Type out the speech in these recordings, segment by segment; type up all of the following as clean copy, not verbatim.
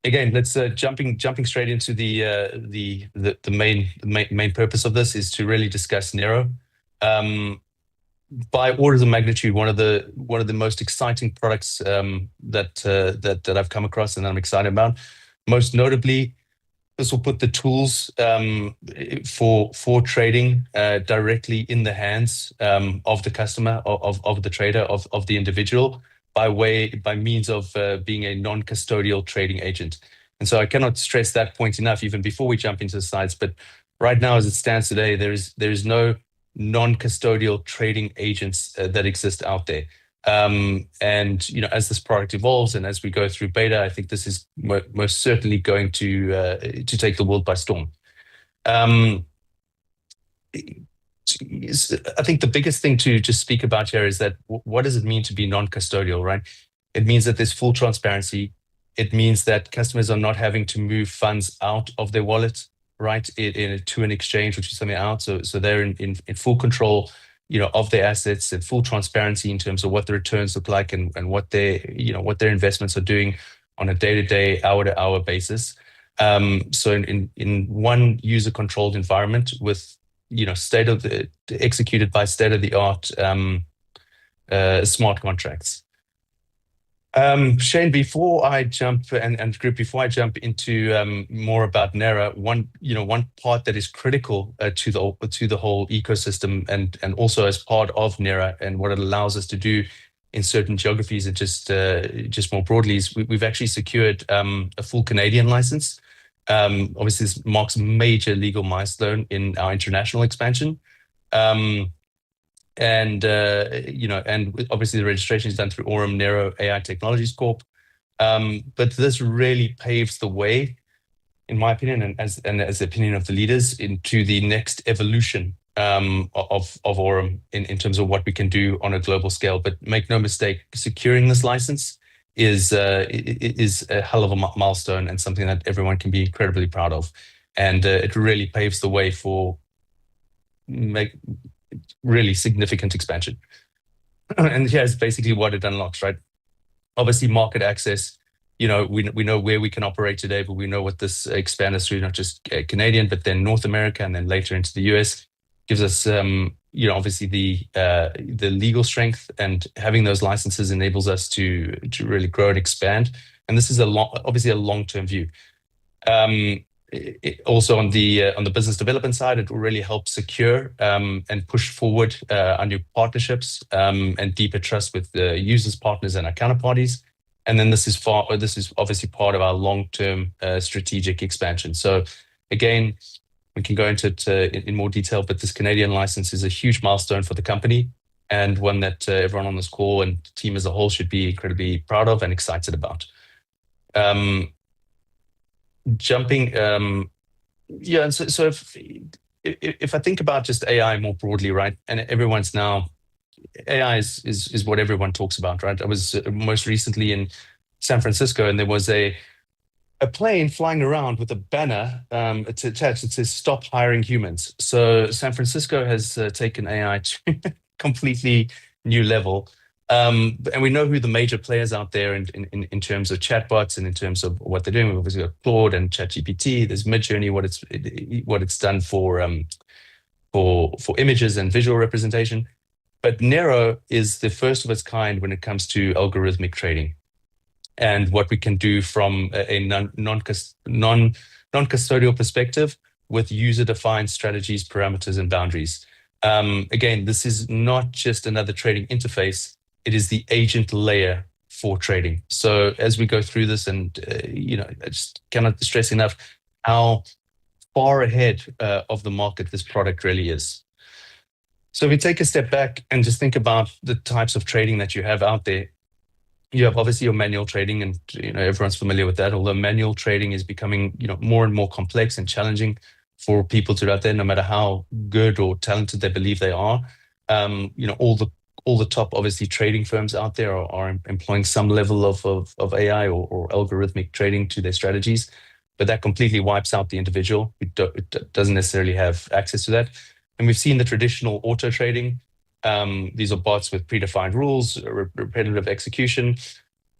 again, let's jumping straight into the main purpose of this is to really discuss Neyro. By orders of magnitude, one of the most exciting products that I've come across and that I'm excited about. Most notably, this will put the tools for trading directly in the hands of the customer, of the trader, of the individual, by means of being a non-custodial trading agent. And so I cannot stress that point enough, even before we jump into the slides. But right now, as it stands today, there is no non-custodial trading agents that exist out there. And as this product evolves and as we go through beta, I think this is most certainly going to take the world by storm. I think the biggest thing to just speak about here is that what does it mean to be non-custodial, right? It means that there's full transparency. It means that customers are not having to move funds out of their wallet, right, to an exchange, which is something out. So they're in full control, of their assets, and full transparency in terms of what the returns look like and what their investments are doing on a day-to-day, hour-to-hour basis. So in one user-controlled environment with executed by state-of-the-art smart contracts. Shane, before I jump into more about Neyro, one part that is critical to the whole ecosystem and also as part of Neyro and what it allows us to do in certain geographies and just more broadly is we've actually secured a full Canadian license. Obviously, this marks a major legal milestone in our international expansion. And obviously the registration is done through Aurum Neyro AI Technologies Corp. But this really paves the way, in my opinion, and as the opinion of the leaders, into the next evolution of Aurum in terms of what we can do on a global scale. But make no mistake, securing this license is a hell of a milestone and something that everyone can be incredibly proud of. And it really paves the way for really significant expansion. And here's basically what it unlocks, right? Obviously, market access. We know where we can operate today, but we know what this expands us through, not just Canadian, but then North America and then later into the US. Gives us, obviously the legal strength, and having those licenses enables us to really grow and expand. And this is obviously a long-term view. Also on the business development side, it will really help secure and push forward our new partnerships and deeper trust with the users, partners, and our counterparties. And then this is obviously part of our long-term strategic expansion. So again, we can go into it in more detail, but this Canadian license is a huge milestone for the company and one that everyone on this call and the team as a whole should be incredibly proud of and excited about. And so if I think about just AI more broadly, right, and everyone's now, AI is what everyone talks about, right? I was most recently in San Francisco, and there was a plane flying around with a banner attached that says "Stop hiring humans." So San Francisco has taken AI to a completely new level. And we know who the major players out there in terms of chatbots and in terms of what they're doing. We've obviously got Claude and ChatGPT. There's Midjourney, what it's done for images and visual representation. But Neyro is the first of its kind when it comes to algorithmic trading and what we can do from a non-custodial perspective with user-defined strategies, parameters, and boundaries. Again, this is not just another trading interface. It is the agent layer for trading. So as we go through this, and I just cannot stress enough how far ahead of the market this product really is. So if we take a step back and just think about the types of trading that you have out there, you have obviously your manual trading, and everyone's familiar with that. Although manual trading is becoming more and more complex and challenging for people to do out there, no matter how good or talented they believe they are. All the top obviously trading firms out there are employing some level of AI or algorithmic trading to their strategies, but that completely wipes out the individual who doesn't necessarily have access to that. And we've seen the traditional auto trading. These are bots with predefined rules, repetitive execution.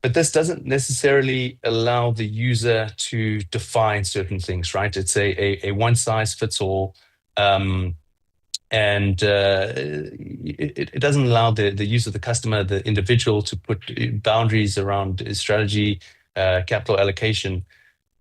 But this doesn't necessarily allow the user to define certain things, right? It's a one size fits all. Um, and it doesn't allow the user, the customer, the individual to put boundaries around strategy, capital allocation.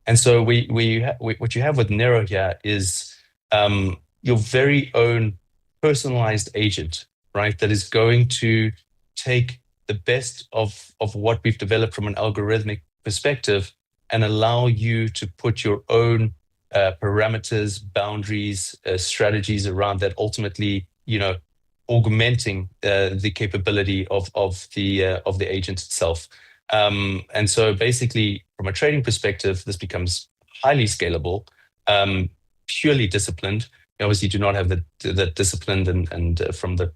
And so what you have with Neyro here is your very own personalized agent, right? That is going to take the best of what we've developed from an algorithmic perspective and allow you to put your own parameters, boundaries, strategies around that. Ultimately, augmenting the capability of the agent itself. And so basically, from a trading perspective, this becomes highly scalable, purely disciplined. You obviously do not have the disciplined and from the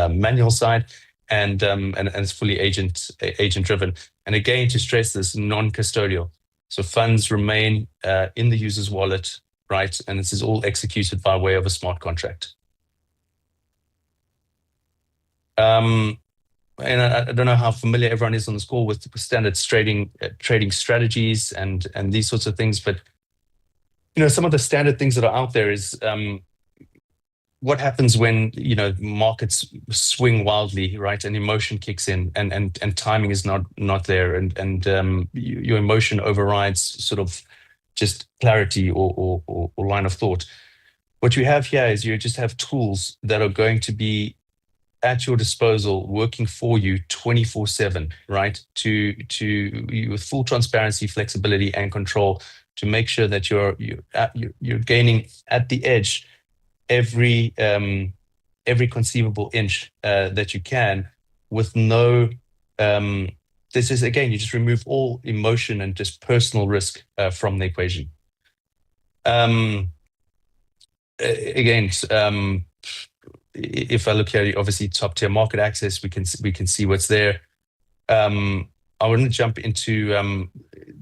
manual side, and it's fully agent driven. And again, to stress this, non-custodial. So funds remain in the user's wallet, right? And this is all executed by way of a smart contract. And I don't know how familiar everyone is on this call with standard trading strategies and these sorts of things, but some of the standard things that are out there is what happens when markets swing wildly, right? And emotion kicks in, and timing is not there, and your emotion overrides sort of just clarity or line of thought. What you have here is you just have tools that are going to be at your disposal, working for you 24/7, right? With full transparency, flexibility, and control to make sure that you're gaining at the edge every conceivable inch that you can, with no. This is again, you just remove all emotion and just personal risk from the equation. Again. If I look at obviously top tier market access, we can see what's there. I want to jump into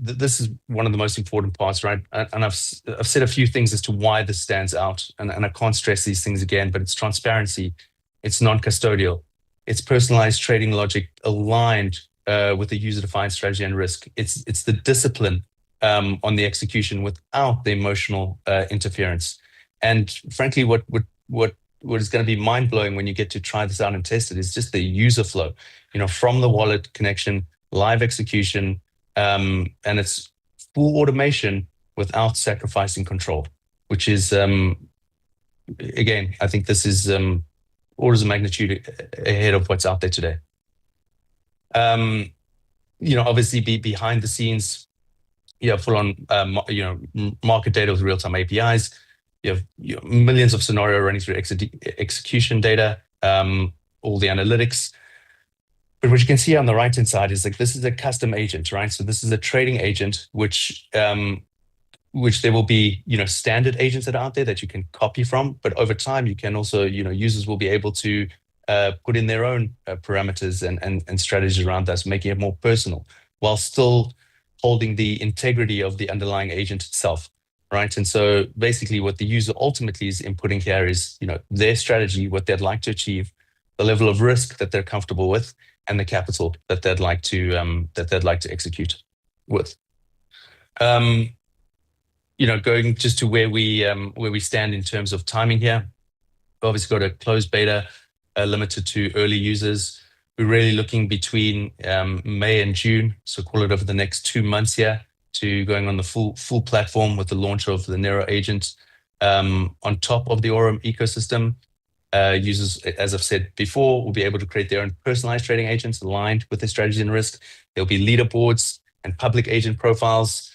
this is one of the most important parts, right? And I've said a few things as to why this stands out, and I can't stress these things again. But it's transparency, it's non-custodial, it's personalized trading logic aligned with the user-defined strategy and risk. It's the discipline on the execution without the emotional interference. And frankly, what is going to be mind-blowing when you get to try this out and test it is just the user flow, from the wallet connection, live execution, and it's full automation without sacrificing control, which is, again, I think this is orders of magnitude ahead of what's out there today. Obviously behind the scenes, full on, market data with real-time APIs. You have millions of scenario running through execution data, all the analytics. But what you can see on the right-hand side is this is a custom agent, right? So this is a trading agent, which there will be, standard agents that are out there that you can copy from. But over time, you can also, users will be able to put in their own parameters and strategies around that, making it more personal, while still holding the integrity of the underlying agent itself. Right. And so basically what the user ultimately is inputting here is, their strategy, what they'd like to achieve, the level of risk that they're comfortable with, and the capital that they'd like to execute with. Going just to where we stand in terms of timing here. We've obviously got a closed beta limited to early users. We're really looking between May and June, so call it over the next 2 months here, to going on the full platform with the launch of the Neyro agent. On top of the Aurum ecosystem, users, as I've said before, will be able to create their own personalized trading agents aligned with their strategy and risk. There'll be leaderboards and public agent profiles,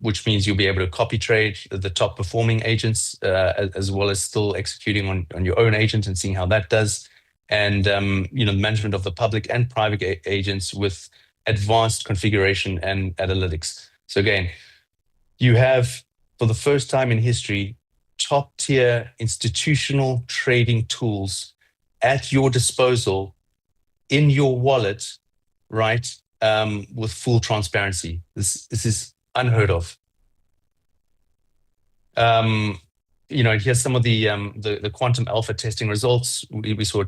which means you'll be able to copy trade the top performing agents, as well as still executing on your own agent and seeing how that does. And the management of the public and private agents with advanced configuration and analytics. So again, you have, for the first time in history, top tier institutional trading tools at your disposal in your wallet, right? With full transparency. This is unheard of. Here's some of the quantum alpha testing results. We saw,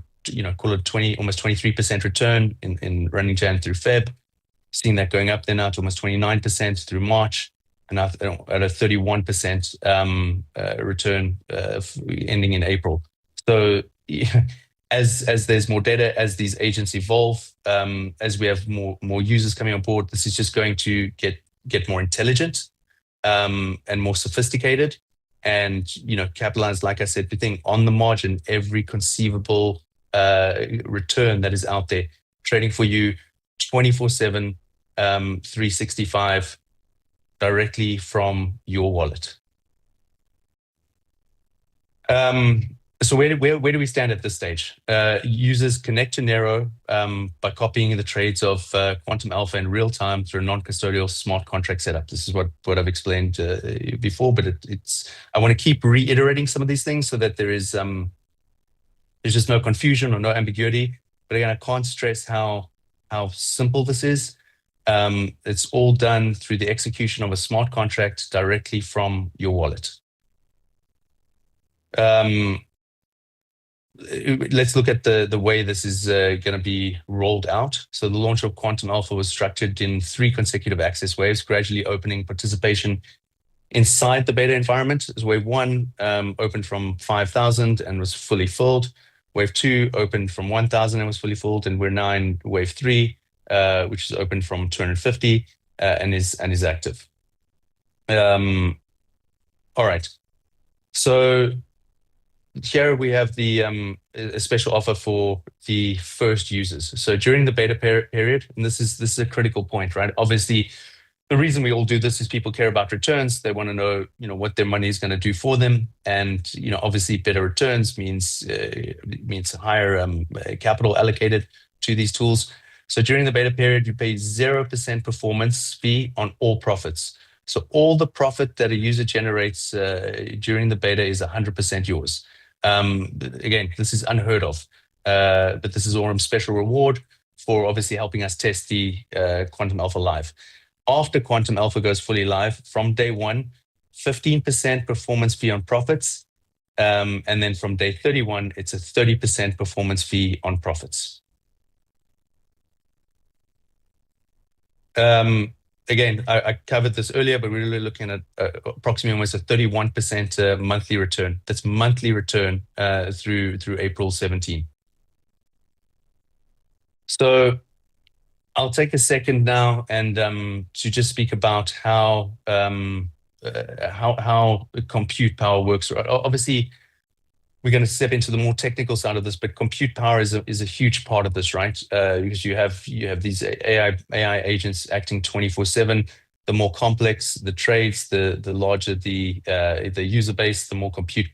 call it almost 23% return in running Jan through Feb. Seeing that going up there now to almost 29% through March, and now at a 31% return ending in April. So as there's more data, as these agents evolve, as we have more users coming on board, this is just going to get more intelligent and more sophisticated, and capitalize, like I said, everything on the margin, every conceivable return that is out there, trading for you 24/7, 365, directly from your wallet. So where do we stand at this stage? Users connect to Neyro by copying the trades of Quantum Alpha in real time through a non-custodial smart contract setup. This is what I've explained before, but I want to keep reiterating some of these things so that there's just no confusion or no ambiguity. But again, I can't stress how simple this is. It's all done through the execution of a smart contract directly from your wallet. Let's look at the way this is going to be rolled out. So the launch of Quantum Alpha was structured in 3 consecutive access waves, gradually opening participation inside the beta environment. As wave 1 opened from 5,000 and was fully filled. Wave 2 opened from 1,000 and was fully filled, and we're now in wave 3, which is open from 250 and is active. All right. So here we have a special offer for the first users. So during the beta period, and this is a critical point, right? Obviously, the reason we all do this is people care about returns. They want to know, what their money is going to do for them, and obviously, better returns means higher capital allocated to these tools. So during the beta period, you pay 0% performance fee on all profits. So all the profit that a user generates during the beta is 100% yours. Again, this is unheard of, but this is Aurum's special reward for obviously helping us test the Quantum Alpha live. After Quantum Alpha goes fully live, from day 1, 15% performance fee on profits, and then from day 31, it's a 30% performance fee on profits. Again, I covered this earlier, but we're really looking at approximately almost a 31% monthly return. That's monthly return through April 17. So I'll take a second now and to just speak about how compute power works. Obviously, we're going to step into the more technical side of this, but compute power is a huge part of this, right? Because you have these AI agents acting 24/7. The more complex the trades, the larger the user base, the more compute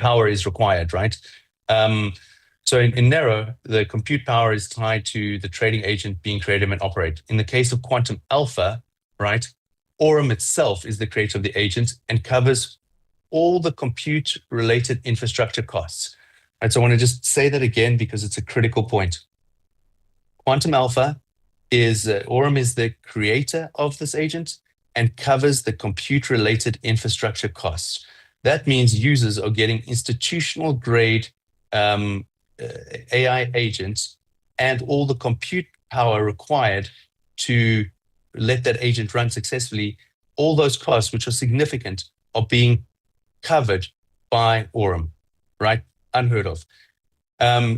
power is required, right? So in Neyro, the compute power is tied to the trading agent being created and operate. In the case of Quantum Alpha, right, Aurum itself is the creator of the agent and covers all the compute-related infrastructure costs. And so I want to just say that again because it's a critical point. Quantum Alpha is, Aurum is the creator of this agent and covers the compute-related infrastructure costs. That means users are getting institutional-grade AI agents and all the compute power required to let that agent run successfully. All those costs, which are significant, are being covered by Aurum, right? Unheard of.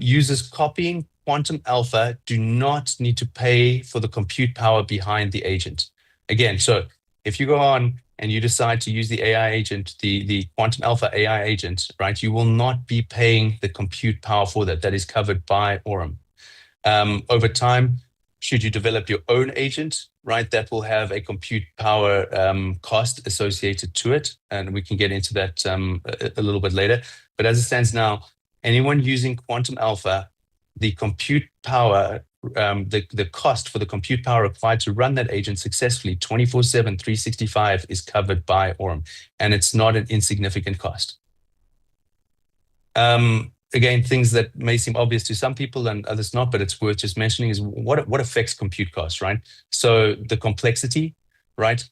Users copying Quantum Alpha do not need to pay for the compute power behind the agent. Again, so if you go on and you decide to use the AI agent, the Quantum Alpha AI agent, right, you will not be paying the compute power for that. That is covered by Aurum. Over time, should you develop your own agent, right, that will have a compute power cost associated to it. And we can get into that a little bit later. But as it stands now, anyone using Quantum Alpha, the compute power, the cost for the compute power required to run that agent successfully 24/7, 365 is covered by Aurum. And it's not an insignificant cost. Again, things that may seem obvious to some people and others not, but it's worth just mentioning is what affects compute costs, right? So the complexity, right?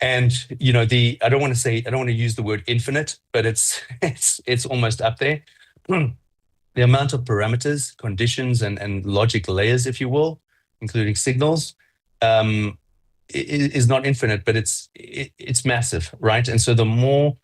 And I don't want to use the word infinite, but it's almost up there. the amount of parameters, conditions, and logic layers, if you will, including signals, is not infinite, but it's massive, right? And so the more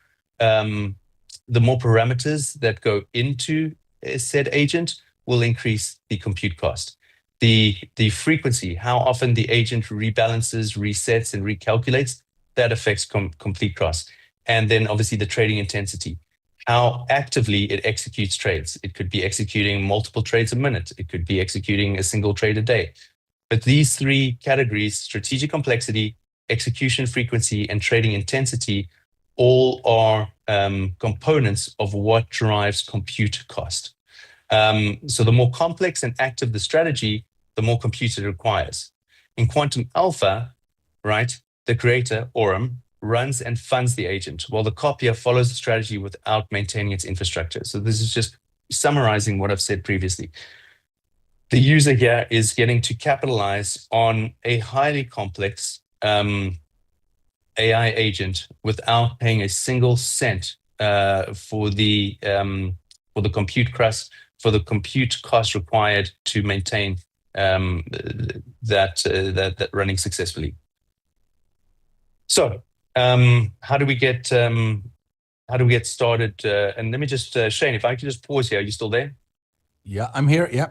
parameters that go into a said agent will increase the compute cost. The frequency, how often the agent rebalances, resets, and recalculates, that affects complete cost. And then obviously the trading intensity, how actively it executes trades. It could be executing multiple trades a minute. It could be executing a single trade a day. But these three categories, strategic complexity, execution frequency, and trading intensity, all are components of what drives compute cost. So the more complex and active the strategy, the more compute it requires. In quantum alpha, right, the creator, Aurum, runs and funds the agent, while the copier follows the strategy without maintaining its infrastructure. So this is just summarizing what I've said previously. The user here is getting to capitalize on a highly complex AI agent without paying a single cent for the compute cost required to maintain that running successfully. So how do we get started? And let me just Shane, if I could just pause here. Are you still there? Yeah, I'm here. Yeah.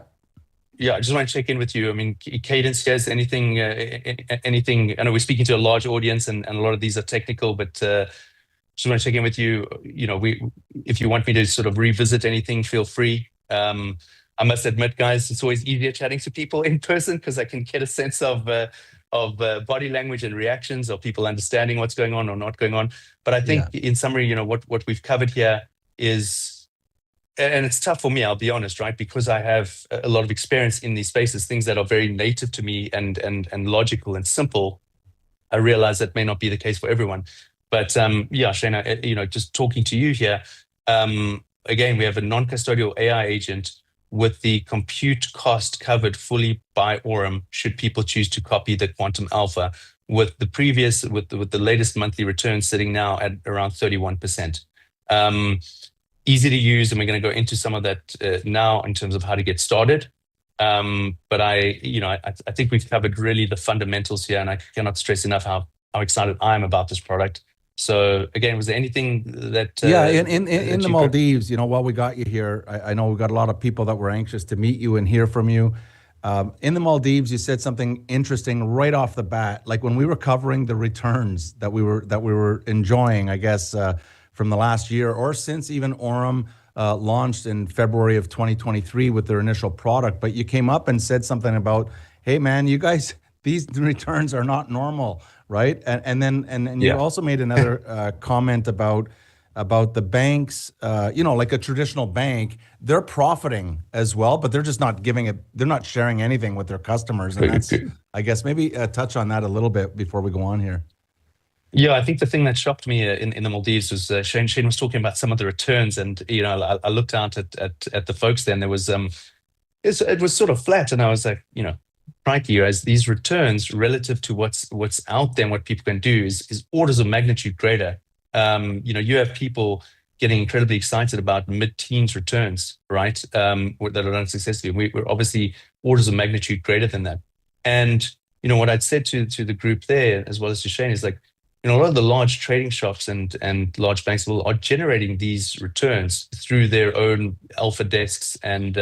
Yeah, I just want to check in with you. I mean, Cadence, guys, anything? I know we're speaking to a large audience, and a lot of these are technical, but just want to check in with you. You know, if you want me to sort of revisit anything, feel free. I must admit, guys, it's always easier chatting to people in person because I can get a sense of body language and reactions, of people understanding what's going on or not going on. But I think, in summary, you know, what we've covered here is. And it's tough for me, I'll be honest, right? Because I have a lot of experience in these spaces, things that are very native to me and logical and simple. I realize that may not be the case for everyone. But yeah, Shana, you know, just talking to you here, again, we have a non-custodial AI agent with the compute cost covered fully by Aurum, should people choose to copy the quantum alpha, with the latest monthly return sitting now at around 31%. Easy to use, and we're going to go into some of that now in terms of how to get started. But I think we've covered really the fundamentals here, and I cannot stress enough how excited I am about this product. So again, was there anything that in the Maldives, you know, while we got you here, I know we got a lot of people that were anxious to meet you and hear from you. In the Maldives, you said something interesting right off the bat, like when we were covering the returns that we were enjoying, I guess. From the last year, or since even Aurum launched in February of 2023 with their initial product. But you came up and said something about, hey man, you guys, these returns are not normal, right? And then you also made another comment about the banks, you know, like a traditional bank, they're profiting as well, but they're just not they're not sharing anything with their customers. And that's, I guess, maybe touch on that a little bit before we go on here. Yeah, I think the thing that shocked me in the Maldives was Shane was talking about some of the returns, and you know, I looked out at the folks there, and there was it was sort of flat, and I was like, you know, crikey, as these returns relative to what's out there and what people can do is orders of magnitude greater. You know, you have people getting incredibly excited about mid-teens returns, right? That are done successfully. We're obviously orders of magnitude greater than that. And you know, what I'd said to the group there, as well as to Shane, is like, you know, a lot of the large trading shops and large banks are generating these returns through their own alpha desks and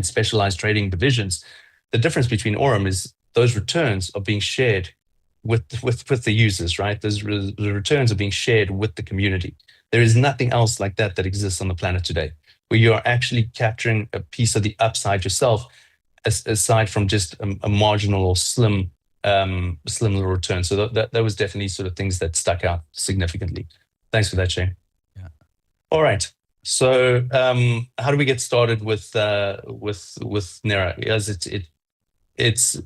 specialized trading divisions. The difference between Aurum is those returns are being shared with the users, right? The returns are being shared with the community. There is nothing else like that exists on the planet today, where you are actually capturing a piece of the upside yourself, aside from just a marginal or slim little return. So that was definitely sort of things that stuck out significantly. Thanks for that, Shane. Yeah. All right. So how do we get started with Neyro? As it's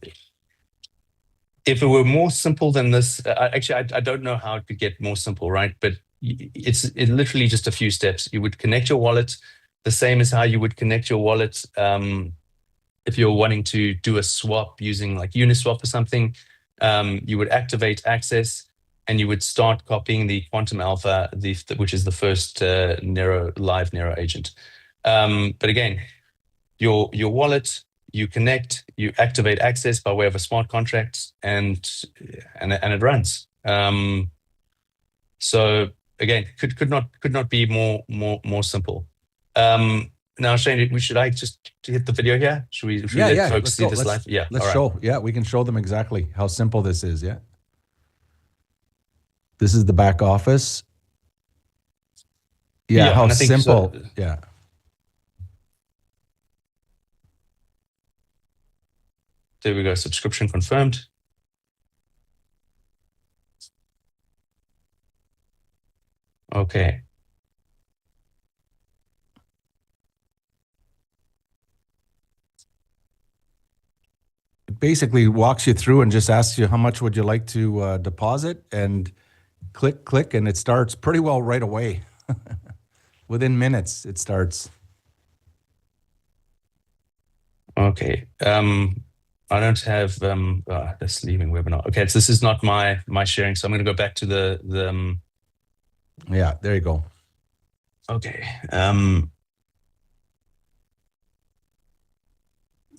if it were more simple than this, actually I don't know how it could get more simple, right? But it's literally just a few steps. You would connect your wallet the same as how you would connect your wallet if you're wanting to do a swap using like Uniswap or something. You would activate access, and you would start copying the quantum alpha, which is the first live Neyro agent. But again, your wallet, you connect, you activate access by way of a smart contract, and it runs. So again, could not be more simple. Now, Shane, should I just hit the video here? Should we let folks Let's see go. this live? Yeah. Let's all right. show. Yeah, we can show them exactly how simple this is. Yeah. This is the back office. Yeah, how simple. So, yeah. There we go. Subscription confirmed. Okay. It basically walks you through and just asks you how much would you like to deposit, and click, and it starts pretty well right away. Within minutes, it starts. Okay. I don't have this leaving webinar. Okay, so this is not my sharing, so I'm going to go back to the. Yeah, there you go. Okay.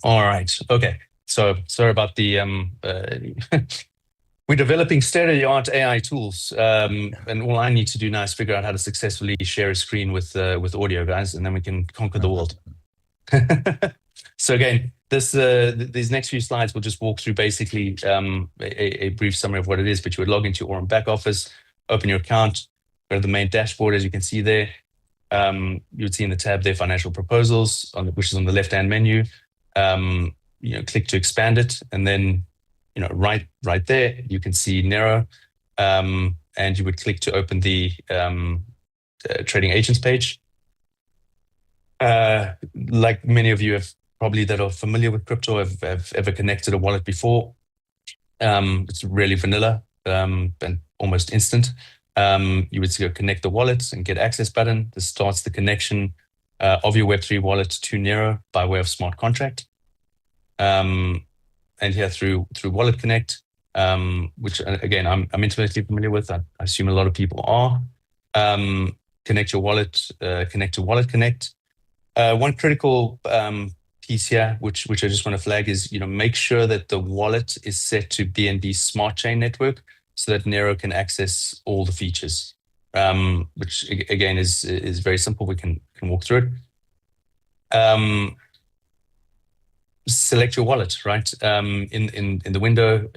All right. Okay. So sorry about the we're developing state-of-the-art AI tools, and all I need to do now is figure out how to successfully share a screen with audio, guys, and then we can conquer the world. So again, these next few slides will just walk through basically a brief summary of what it is. But you would log into your Aurum back office, open your account, go to the main dashboard, as you can see there. You would see in the tab there financial proposals, which is on the left-hand menu. Click to expand it, and then right there you can see Neyro, and you would click to open the trading agents page. Like many of you have probably that are familiar with crypto have ever connected a wallet before. It's really vanilla and almost instant. You would go connect the wallet and get access button. This starts the connection of your Web3 wallet to Neyro by way of smart contract. And here through Wallet Connect, which again I'm intimately familiar with. I assume a lot of people are. Connect your wallet, connect to Wallet Connect. One critical piece here, which I just want to flag, is make sure that the wallet is set to BNB Smart Chain Network so that Neyro can access all the features. Which again is very simple. We can walk through it. Select your wallet, right? In the window,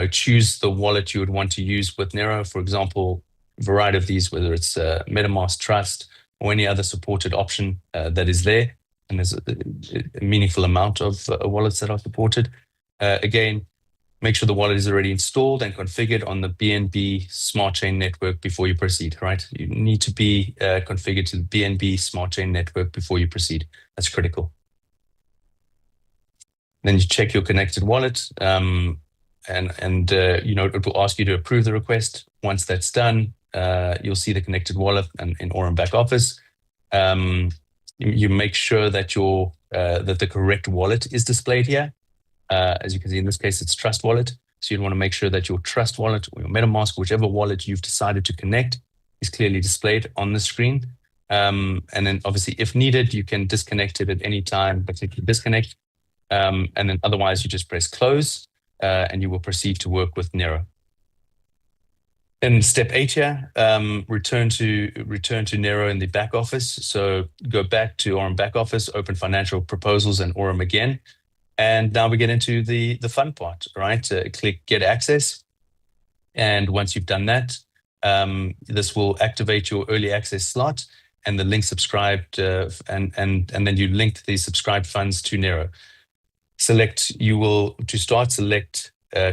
choose the wallet you would want to use with Neyro. For example, a variety of these, whether it's MetaMask, Trust, or any other supported option that is there. And there's a meaningful amount of wallets that are supported. Again, make sure the wallet is already installed and configured on the BNB Smart Chain Network before you proceed, right? You need to be configured to the BNB Smart Chain Network before you proceed. That's critical. Then you check your connected wallet, and it will ask you to approve the request. Once that's done, you'll see the connected wallet in Aurum back office. You make sure that that the correct wallet is displayed here. As you can see, in this case, it's Trust Wallet. So you'd want to make sure that your Trust Wallet or your MetaMask, whichever wallet you've decided to connect, is clearly displayed on the screen. And then obviously, if needed, you can disconnect it at any time, but click disconnect. And then otherwise, you just press close, and you will proceed to work with Neyro. In step 8 here, return to Neyro in the back office. So go back to Aurum back office, open financial proposals and Aurum again. And now we get into the fun part, right? Click get access. And once you've done that, this will activate your early access slot and the link subscribed, and then you link the subscribed funds to Neyro. Select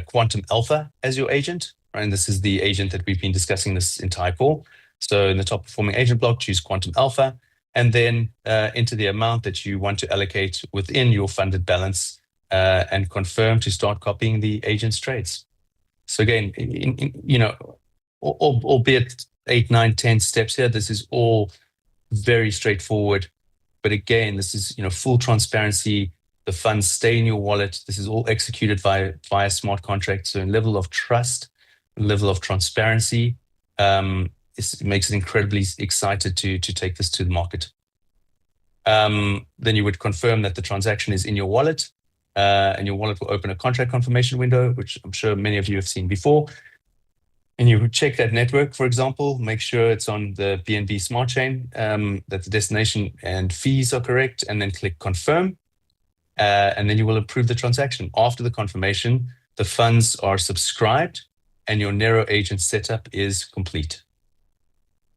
Quantum Alpha as your agent, right? And this is the agent that we've been discussing this entire call. So in the top performing agent block, choose Quantum Alpha, and then enter the amount that you want to allocate within your funded balance, and confirm to start copying the agent's trades. So again, albeit 8, 9, 10 steps here, this is all very straightforward. But again, this is full transparency. The funds stay in your wallet. This is all executed via smart contracts. So in level of trust, level of transparency, it makes it incredibly excited to take this to the market. Then you would confirm that the transaction is in your wallet, and your wallet will open a contract confirmation window, which I'm sure many of you have seen before. And you check that network, for example, make sure it's on the BNB smart chain, that the destination and fees are correct, and then click confirm. And then you will approve the transaction. After the confirmation, the funds are subscribed and your Neyro agent setup is complete.